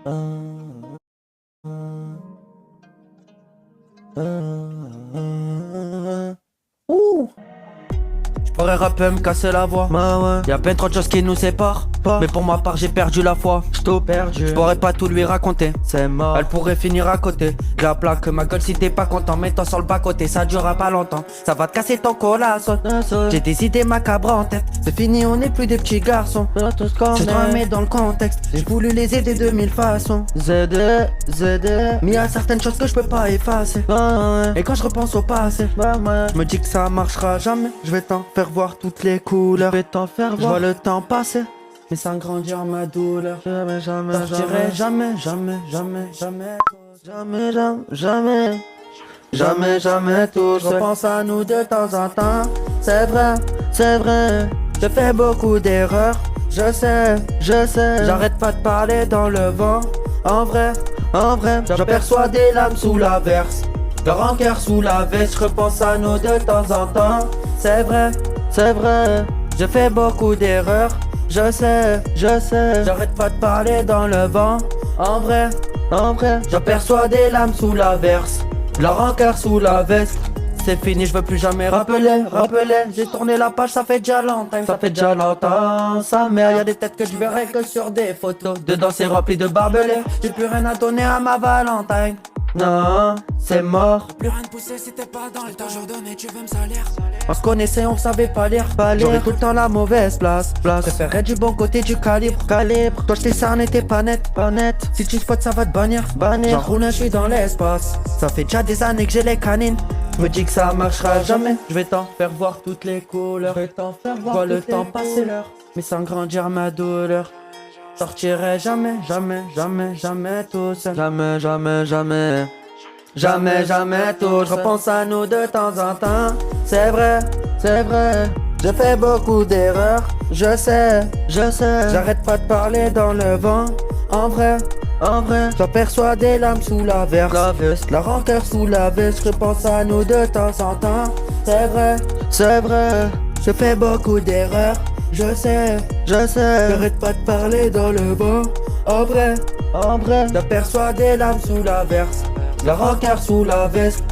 Ouh. J'pourrais rapper me casser la voix. Y'a ben trop de choses qui nous séparent. Mais pour ma part j'ai perdu la foi. J't'ai perdu. J'pourrais pas tout lui raconter. C'est mort. Elle pourrait finir à côté. La plaque ma gueule si t'es pas content. Mets-toi sur le bas côté. Ça durera pas longtemps. Ça va te casser ton colasse. J'ai des idées macabres en tête. C'est fini, on n'est plus des petits garçons. Je te remets dans le contexte. J'ai voulu les aider de mille façons. ZD. Mais y'a certaines choses que je peux pas effacer. Et quand je repense au passé, je me dis que ça marchera jamais. Je vais t'en faire voir toutes les couleurs. Je vais t'en faire voir. Je vois le temps passer, mais sans grandir ma douleur. Jamais, tout. Je repense à nous de temps en temps. C'est vrai. Je fais beaucoup d'erreurs. Je sais. J'arrête pas de parler dans le vent. En vrai, j'aperçois des lames sous la verse. Le rancœur sous la veste, je repense à nous de temps en temps. C'est vrai. Je fais beaucoup d'erreurs. Je sais. J'arrête pas de parler dans le vent. En vrai, j'aperçois des lames sous la verse. Le rancœur sous la veste. C'est fini, je veux plus jamais rappeler. J'ai tourné la page, ça fait déjà longtemps. Sa mère, y'a des têtes que je verrai que sur des photos. Dedans c'est rempli de barbelés. J'ai plus rien à donner à ma Valentine. Non, c'est mort. Plus rien de poussé si t'es pas dans le temps. Jour donné, tu veux me salir. On se connaissait, on savait pas lire. J'aurais tout le temps la mauvaise place. Préférerais du bon côté du calibre. Toi j't'ai cerné, t'es pas net. Si tu spots, ça va te bannir. J'enroule, je suis dans l'espace. Ça fait déjà des années que j'ai les canines. Je me dis que ça marchera jamais. Je vais t'en faire voir toutes les couleurs. Je vois le temps passer l'heure, mais sans grandir ma douleur. Sortirai jamais tout seul. Jamais tout. Je repense à nous de temps en temps. C'est vrai. Je fais beaucoup d'erreurs. Je sais. J'arrête pas de parler dans le vent. En vrai, j'aperçois des lames sous la verse. La rancœur sous la veste. Je repense à nous de temps en temps. C'est vrai. Je fais beaucoup d'erreurs. Je sais. J'arrête pas de parler dans le vent. En vrai, j'aperçois des lames sous la verse. Le rancœur sous la veste.